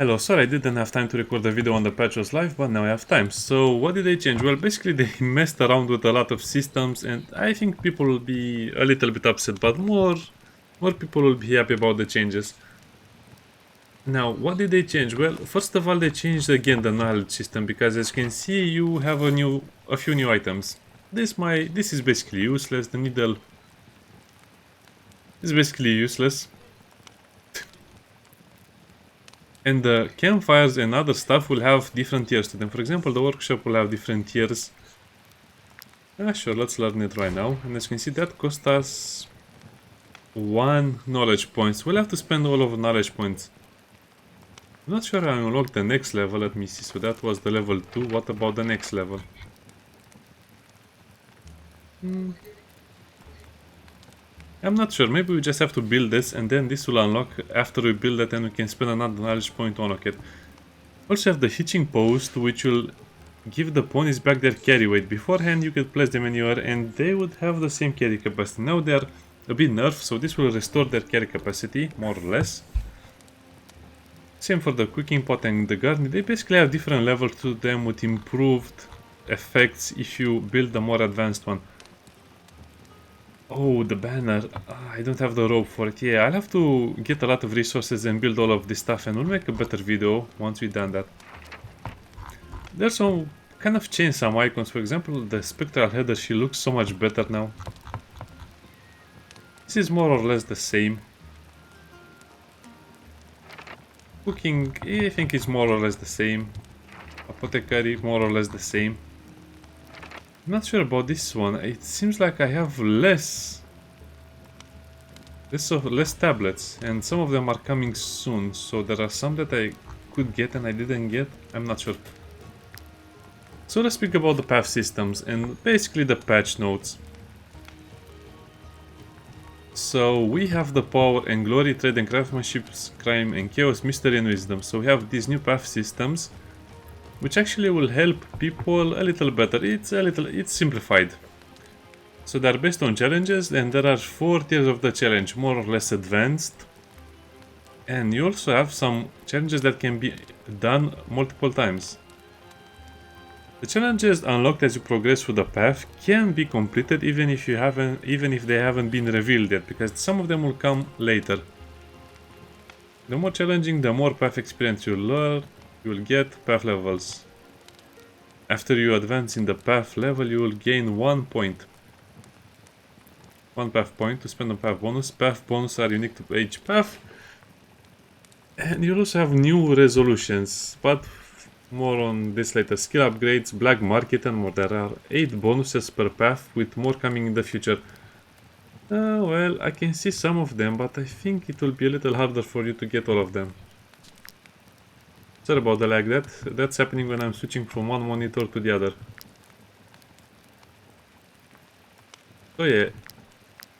Hello, sorry I didn't have time to record the video on the patches live, but now I have time. So what did they change? Well, basically they messed around with a lot of systems and I think people will be a little bit upset, but more people will be happy about the changes. Now, what did they change? Well, first of all, they changed again the knowledge system because as you can see, you have a few new items. This is basically useless. The needle is basically useless. And the campfires and other stuff will have different tiers to them. For example, the workshop will have different tiers. Sure, let's learn it right now. And as you can see, that cost us 1 knowledge points. We'll have to spend all of the knowledge points. I'm not sure I unlocked the next level. Let me see. So that was the level 2. What about the next level? I'm not sure. Maybe we just have to build this and then this will unlock after we build it and we can spend another knowledge point to unlock it. Also have the hitching post, which will give the ponies back their carry weight. Beforehand you could place them anywhere and they would have the same carry capacity. Now they are a bit nerfed, so this will restore their carry capacity, more or less. Same for the cooking pot and the garden. They basically have different levels to them with improved effects if you build the more advanced one. Oh, the banner. I don't have the rope for it. Yeah, I'll have to get a lot of resources and build all of this stuff and we'll make a better video once we've done that. There's some kind of changed some icons. For example, the spectral header, she looks so much better now. This is more or less the same. Cooking, I think it's more or less the same. Apothecary, more or less the same. I'm not sure about this one. It seems like I have less tablets and some of them are coming soon, so there are some that I could get and I didn't get. I'm not sure. So let's speak about the path systems and basically the patch notes. So we have the power and glory, trade and craftsmanship, crime and chaos, mystery and wisdom. So we have these new path systems, which actually will help people a little better. It's simplified. So they're based on challenges and there are 4 tiers of the challenge, more or less advanced. And you also have some challenges that can be done multiple times. The challenges unlocked as you progress through the path can be completed even if they haven't been revealed yet, because some of them will come later. The more challenging, the more path experience you will get path levels. After you advance in the path level, you will gain 1 point. 1 path point to spend on path bonus. Path bonus are unique to each path. And you'll also have new resolutions, but more on this later. Skill upgrades, black market and more. There are 8 bonuses per path, with more coming in the future. Well, I can see some of them, but I think it will be a little harder for you to get all of them. Sorry about the lag. That's happening when I'm switching from one monitor to the other. So yeah,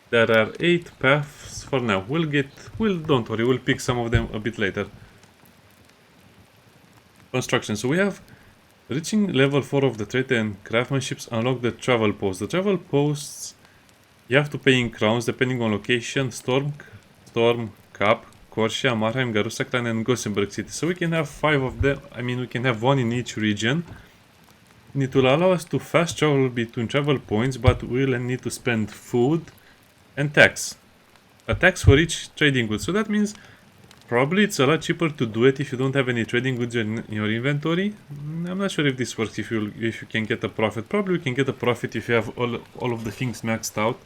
there are 8 paths for now. Don't worry, we'll pick some of them a bit later. Construction. So we have reaching level 4 of the trade and craftsmanships unlock the travel posts. The travel posts you have to pay in crowns depending on location: Storm, Cap, Corsia, Marheim, Garusaklan and Gothenburg City. So we can have 5 of them. I mean, we can have 1 in each region. And it will allow us to fast travel between travel points, but we'll need to spend food and tax. A tax for each trading good. So that means probably it's a lot cheaper to do it if you don't have any trading goods in your inventory. I'm not sure if this works if you can get a profit. Probably you can get a profit if you have all of the things maxed out.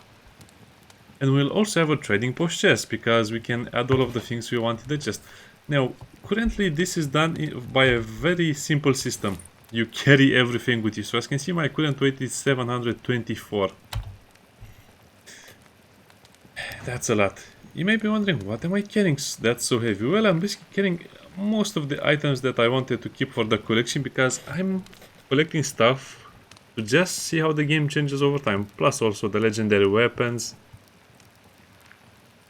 And we'll also have a trading post chest because we can add all of the things we want in the chest. Now, currently this is done by a very simple system. You carry everything with you. So as you can see, my current weight is 724. That's a lot. You may be wondering, what am I carrying that's so heavy? Well, I'm basically carrying most of the items that I wanted to keep for the collection because I'm collecting stuff to just see how the game changes over time. Plus also the legendary weapons.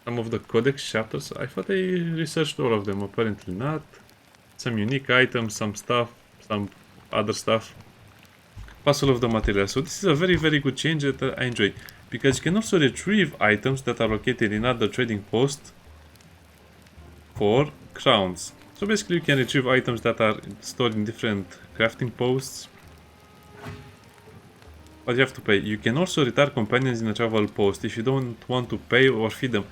Some of the codex chapters. I thought I researched all of them, apparently not. Some unique items, some stuff, some other stuff. Plus all of the materials. So this is a very, very good change that I enjoy. Because you can also retrieve items that are located in other trading posts for crowns. So basically you can retrieve items that are stored in different crafting posts. But you have to pay. You can also retire companions in a travel post if you don't want to pay or feed them.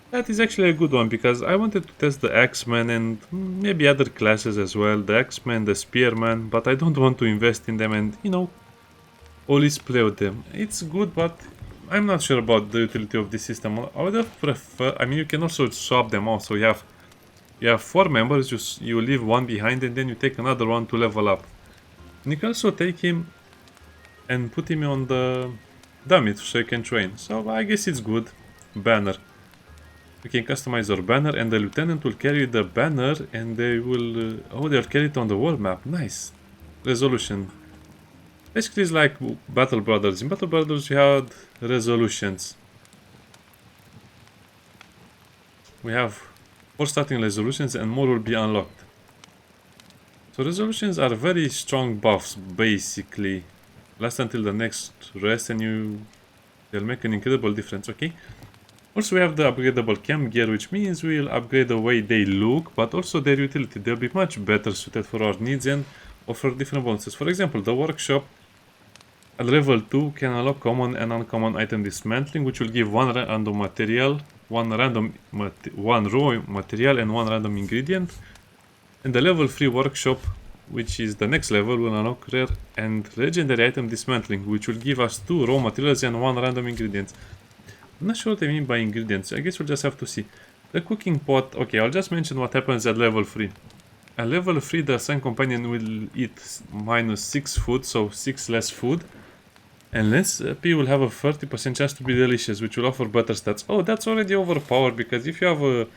That is actually a good one, because I wanted to test the Axeman and maybe other classes as well. The Axeman, the Spearman, but I don't want to invest in them and, you know, always play with them. It's good, but I'm not sure about the utility of this system. I would have prefer. I mean, you can also swap them out. So you have 4 members. You leave one behind, and then you take another one to level up. And you can also take him and put him on the dummy so you can train. So I guess it's good. Banner. We can customize our banner, and the lieutenant will carry the banner, and they will. They'll carry it on the world map. Nice. Resolution. Basically, it's like Battle Brothers. In Battle Brothers, you had resolutions. We have 4 starting resolutions, and more will be unlocked. So resolutions are very strong buffs, basically. Last until the next rest, and they'll make an incredible difference. Okay. Also, we have the upgradable cam gear, which means we'll upgrade the way they look, but also their utility. They'll be much better suited for our needs and offer different bonuses. For example, the workshop at level 2 can unlock common and uncommon item dismantling, which will give one random material, one raw material, and one random ingredient. And the level 3 workshop, which is the next level, will unlock rare and legendary item dismantling, which will give us 2 raw materials and 1 random ingredient. I'm not sure what I mean by ingredients. I guess we'll just have to see. The cooking pot. Okay, I'll just mention what happens at level 3. At level 3, the assigned companion will eat minus 6 food, so 6 less food. And less P will have a 30% chance to be delicious, which will offer better stats. Oh, that's already overpowered, because if you have a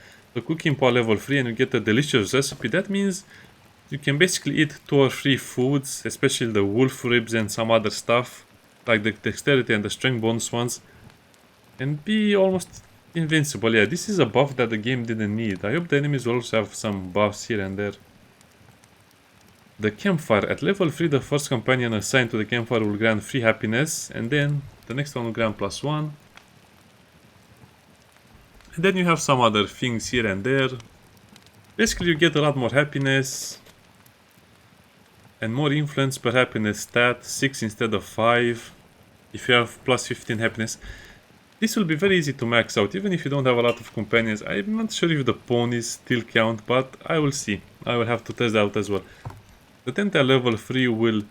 cooking pot level 3 and you get a delicious recipe, that means you can basically eat 2 or 3 foods, especially the wolf ribs and some other stuff, like the dexterity and the strength bonus ones, and be almost invincible. Yeah, this is a buff that the game didn't need. I hope the enemies will also have some buffs here and there. The campfire. At level 3, the first companion assigned to the campfire will grant 3 happiness, and then the next one will grant +1. And then you have some other things here and there. Basically, you get a lot more happiness and more influence per happiness stat, 6 instead of 5, if you have +15 happiness. This will be very easy to max out, even if you don't have a lot of companions. I'm not sure if the ponies still count, but I will see. I will have to test that out as well. The tent at level 3 will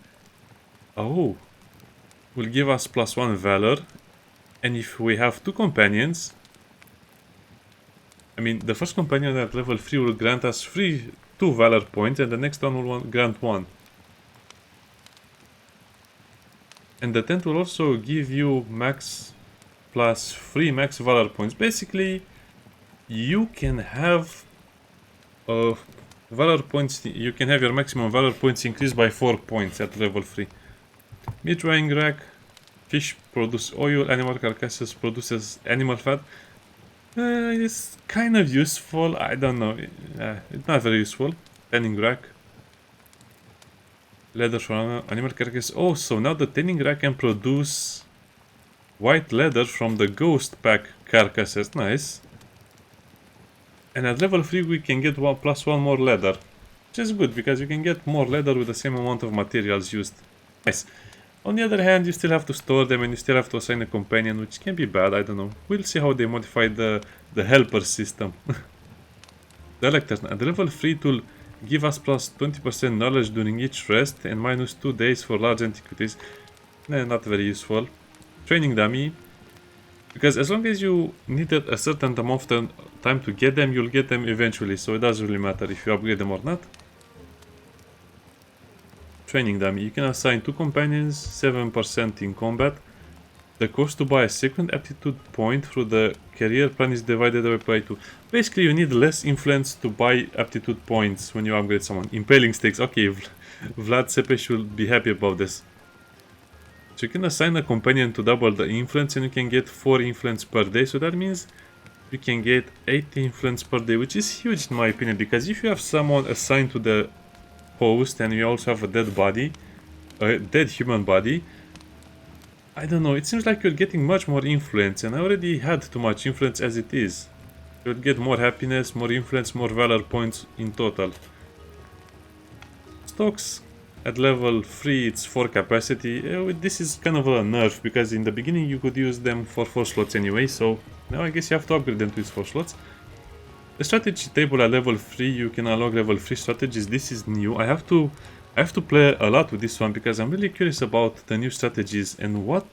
give us +1 valor, and if we have 2 companions, I mean, the first companion at level 3 will grant us 2 valor points, and the next one will grant 1. And the tent will also give you max +3 max valor points. Basically, you can have valor points. You can have your maximum valor points increased by 4 points at level 3. Meat drying rack. Fish produce oil. Animal carcasses produces animal fat. It's kind of useful. I don't know. It's not very useful. Tanning rack. Leather from animal carcass. Oh, so now the tanning rack can produce white leather from the ghost pack carcasses. Nice. And at level 3 we can get +1 more leather, which is good because you can get more leather with the same amount of materials used. Nice. On the other hand, you still have to store them and you still have to assign a companion, which can be bad. I don't know. We'll see how they modify the helper system. The lectern. At level 3 it will give us +20% knowledge during each rest and -2 days for large antiquities. Not very useful. Training dummy. Because as long as you needed a certain amount of time to get them, you'll get them eventually. So it doesn't really matter if you upgrade them or not. Training dummy. You can assign 2 companions, 7% in combat. The cost to buy a second aptitude point through the career plan is divided by 2. Basically, you need less influence to buy aptitude points when you upgrade someone. Impaling stakes. Okay, Vlad Sepesh will be happy about this. So you can assign a companion to double the influence and you can get 4 influence per day. So that means you can get 80 influence per day, which is huge in my opinion. Because if you have someone assigned to the post and you also have a dead body, a dead human body, I don't know, it seems like you're getting much more influence, and I already had too much influence as it is. You'll get more happiness, more influence, more valor points in total. Stocks at level 3, it's 4 capacity. This is kind of a nerf because in the beginning you could use them for 4 slots anyway, so now I guess you have to upgrade them to use 4 slots. The strategy table at level 3, you can unlock level 3 strategies. This is new. I have to play a lot with this one because I'm really curious about the new strategies and what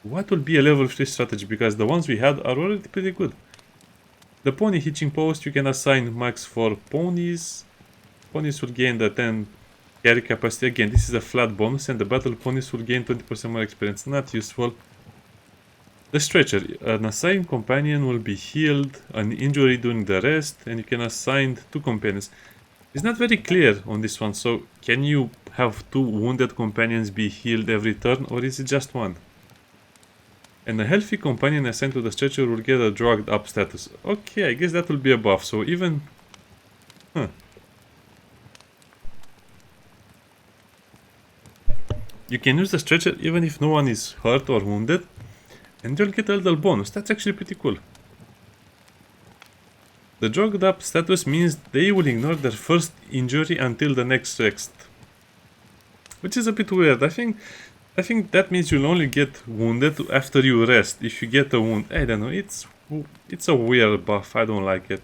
will be a level 3 strategy, because the ones we had are already pretty good. The pony hitching post, you can assign max for ponies. Ponies will gain the 10 carry capacity. Again, this is a flat bonus, and the battle ponies will gain 20% more experience. Not useful. The stretcher, an assigned companion will be healed an injury during the rest, and you can assign 2 companions. It's not very clear on this one, so can you have 2 wounded companions be healed every turn, or is it just 1? And a healthy companion assigned to the stretcher will get a drugged up status. Okay, I guess that will be a buff, so even... You can use the stretcher even if no one is hurt or wounded, and you'll get a little bonus. That's actually pretty cool. The drugged up status means they will ignore their first injury until the next rest, which is a bit weird. I think that means you'll only get wounded after you rest. If you get a wound, I don't know. It's a weird buff. I don't like it.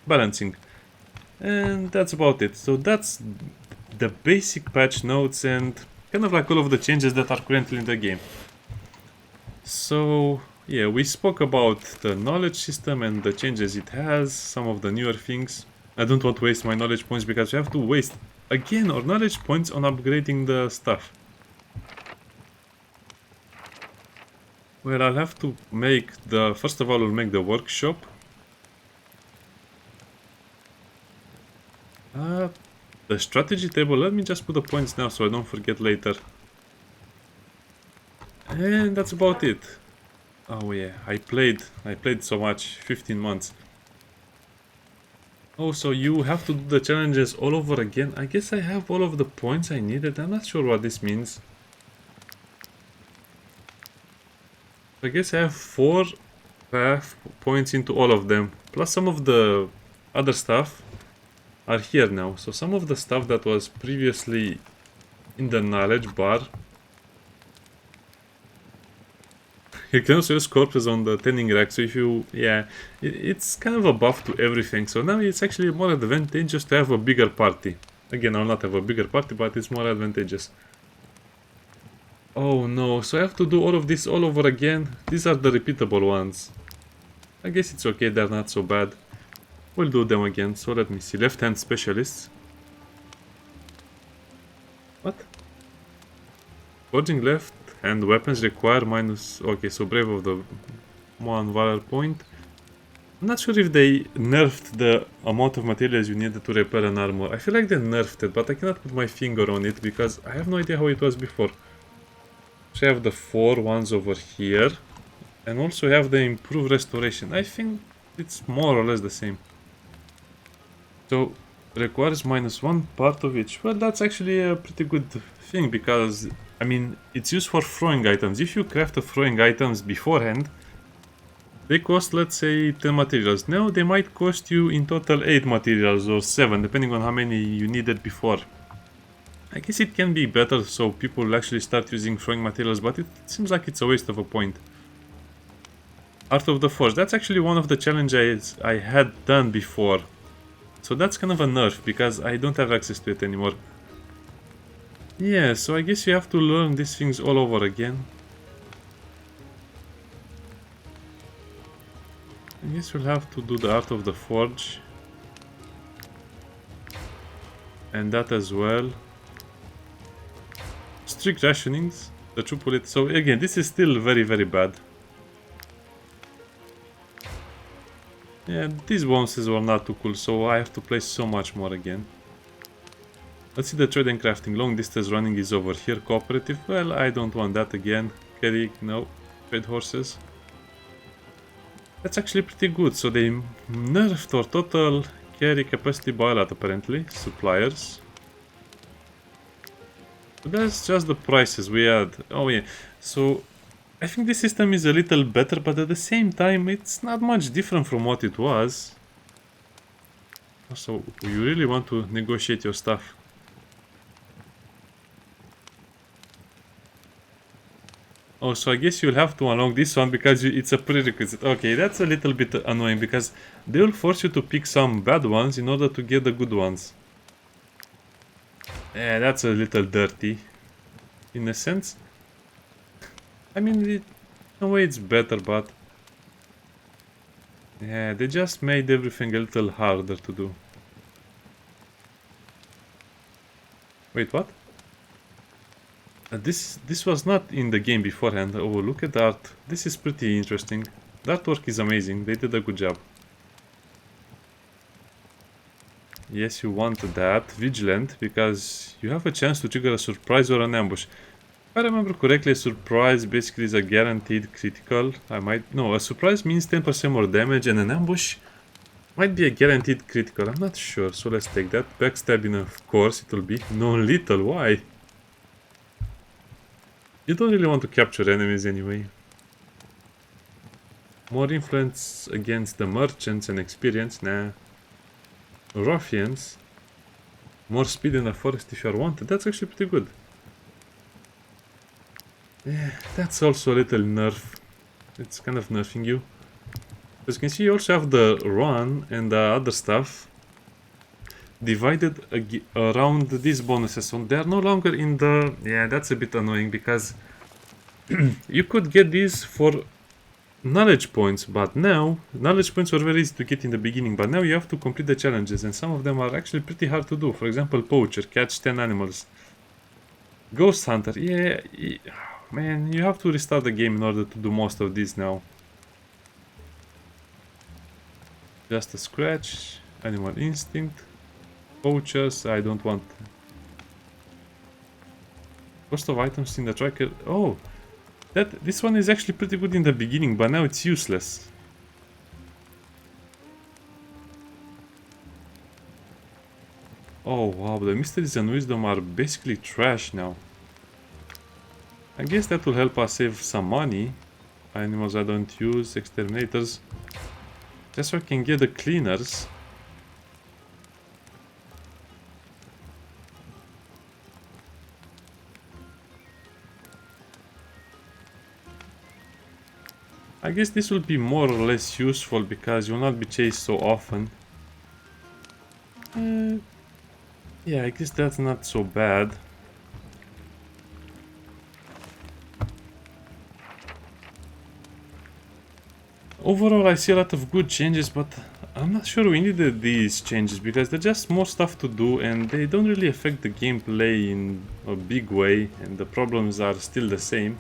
Balancing, and that's about it. So that's the basic patch notes and kind of like all of the changes that are currently in the game. So yeah, we spoke about the knowledge system and the changes it has, some of the newer things. I don't want to waste my knowledge points because we have to waste again our knowledge points on upgrading the stuff. Well, I'll have to make the... First of all, we'll make the workshop. The strategy table, let me just put the points now so I don't forget later. And that's about it. Oh yeah, I played so much, 15 months. Oh, so you have to do the challenges all over again. I guess I have all of the points I needed. I'm not sure what this means. I guess I have 4 points into all of them. Plus some of the other stuff are here now. So some of the stuff that was previously in the knowledge bar. You can also use corpses on the tending rack, so if you... yeah, it's kind of a buff to everything. So now it's actually more advantageous to have a bigger party. Again, I'll not have a bigger party, but it's more advantageous. Oh no, so I have to do all of this all over again. These are the repeatable ones. I guess it's okay, they're not so bad. We'll do them again, so let me see. Left hand specialists. What? Forging left hand weapons require minus... okay, so brave of the 1 valor point. I'm not sure if they nerfed the amount of materials you needed to repair an armor. I feel like they nerfed it, but I cannot put my finger on it because I have no idea how it was before. So I have the 4 ones over here. And also have the improved restoration. I think it's more or less the same. So, requires minus 1 part of each. Well, that's actually a pretty good thing because, I mean, it's used for throwing items. If you craft the throwing items beforehand, they cost, let's say, 10 materials. Now they might cost you in total 8 materials or 7, depending on how many you needed before. I guess it can be better so people will actually start using throwing materials, but it seems like it's a waste of a point. Art of the Forge, that's actually one of the challenges I had done before. So that's kind of a nerf because I don't have access to it anymore. Yeah, so I guess you have to learn these things all over again. I guess we'll have to do the Art of the Forge. And that as well. Strict rationings, the true bullet. So again, this is still very, very bad. Yeah, these bonuses were not too cool, so I have to play so much more again. Let's see the trade and crafting. Long distance running is over here. Cooperative, well, I don't want that again. Carry, no. Trade horses. That's actually pretty good. So they nerfed our total carry capacity by a lot apparently. Suppliers. But that's just the prices we had. Oh yeah, so I think this system is a little better, but at the same time, it's not much different from what it was. So, you really want to negotiate your stuff. Oh, so I guess you'll have to unlock this one because it's a prerequisite. Okay, that's a little bit annoying because they will force you to pick some bad ones in order to get the good ones. Yeah, that's a little dirty, in a sense. I mean, in a way it's better, but... yeah, they just made everything a little harder to do. Wait, what? This was not in the game beforehand. Oh, look at that. This is pretty interesting. The artwork is amazing. They did a good job. Yes, you want that. Vigilant, because you have a chance to trigger a surprise or an ambush. If I remember correctly, a surprise basically is a guaranteed critical. No, a surprise means 10% more damage, and an ambush might be a guaranteed critical. I'm not sure, so let's take that. Backstabbing, of course, it will be. Non-lethal, why? You don't really want to capture enemies anyway. More influence against the merchants and experience, nah. Ruffians. More speed in the forest if you are wanted. That's actually pretty good. Yeah, that's also a little nerf. It's kind of nerfing you. As you can see, you also have the run and the other stuff divided around these bonuses. So they're no longer in the... yeah, that's a bit annoying because you could get these for knowledge points, but now knowledge points were very easy to get in the beginning, but now you have to complete the challenges, and some of them are actually pretty hard to do. For example, poacher, catch 10 animals. Ghost hunter, yeah, man, you have to restart the game in order to do most of these now. Just a scratch, animal instinct, poachers, I don't want. Cost of items in the tracker, oh, this one is actually pretty good in the beginning, but now it's useless. Oh wow, the mysteries and wisdom are basically trash now. I guess that will help us save some money. Animals I don't use, exterminators. Just so I can get the cleaners. I guess this will be more or less useful because you will not be chased so often. Yeah, I guess that's not so bad. Overall, I see a lot of good changes, but I'm not sure we needed these changes because they're just more stuff to do and they don't really affect the gameplay in a big way, and the problems are still the same.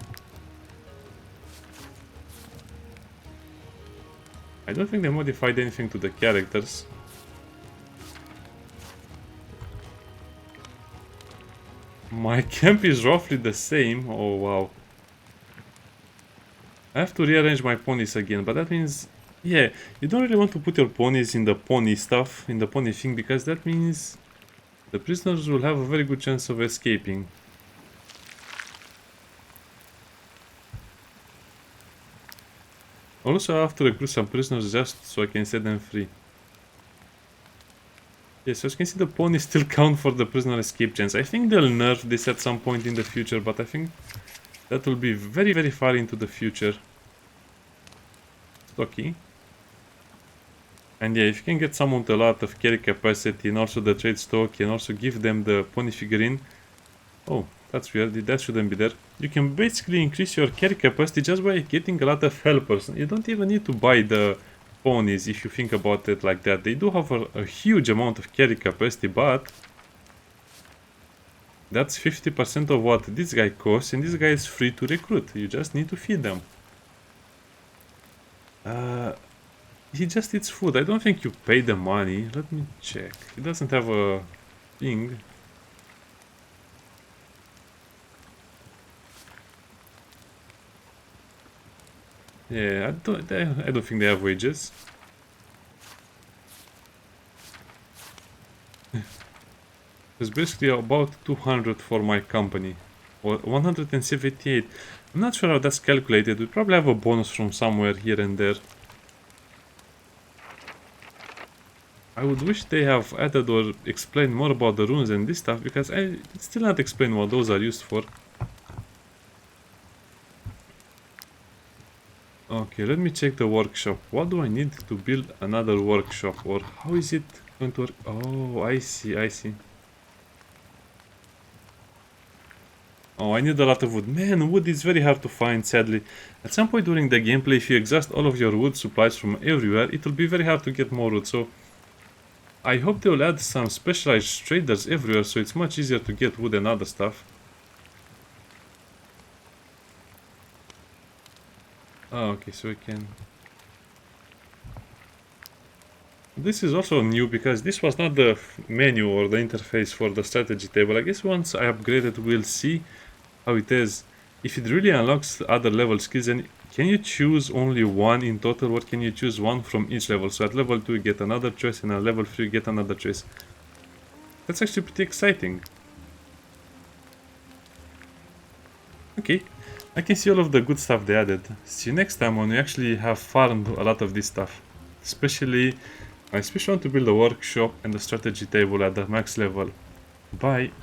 I don't think they modified anything to the characters. My camp is roughly the same. Oh wow. I have to rearrange my ponies again, but that means... yeah, you don't really want to put your ponies in the pony stuff, in the pony thing, because that means the prisoners will have a very good chance of escaping. Also, I have to recruit some prisoners just so I can set them free. Yes, as you can see, the ponies still count for the prisoner escape chance. I think they'll nerf this at some point in the future, but I think that will be very, very far into the future. Stocky. And yeah, if you can get someone with a lot of carry capacity and also the trade stock and also give them the pony figurine. Oh, that's weird, that shouldn't be there. You can basically increase your carry capacity just by getting a lot of helpers. You don't even need to buy the ponies if you think about it like that. They do have a huge amount of carry capacity, but that's 50% of what this guy costs, and this guy is free to recruit. You just need to feed them. He just eats food. I don't think you pay the money. Let me check. He doesn't have a thing. Yeah, I don't think they have wages. It's basically about 200 for my company. Or 178. I'm not sure how that's calculated. We probably have a bonus from somewhere here and there. I would wish they have added or explained more about the runes and this stuff, because it's still not explained what those are used for. Okay, let me check the workshop. What do I need to build another workshop, or how is it going to work? Oh, I see, I see. Oh, I need a lot of wood. Man, wood is very hard to find, sadly. At some point during the gameplay, if you exhaust all of your wood supplies from everywhere, it will be very hard to get more wood, so I hope they will add some specialized traders everywhere, so it's much easier to get wood and other stuff. Oh, okay, so we can... This is also new, because this was not the menu or the interface for the strategy table. I guess once I upgrade it, we'll see how it is. If it really unlocks other level skills, and can you choose only one in total, or can you choose one from each level? So at level 2 you get another choice, and at level 3 you get another choice. That's actually pretty exciting. Okay, I can see all of the good stuff they added. See you next time when we actually have farmed a lot of this stuff. I especially want to build a workshop and a strategy table at the max level. Bye!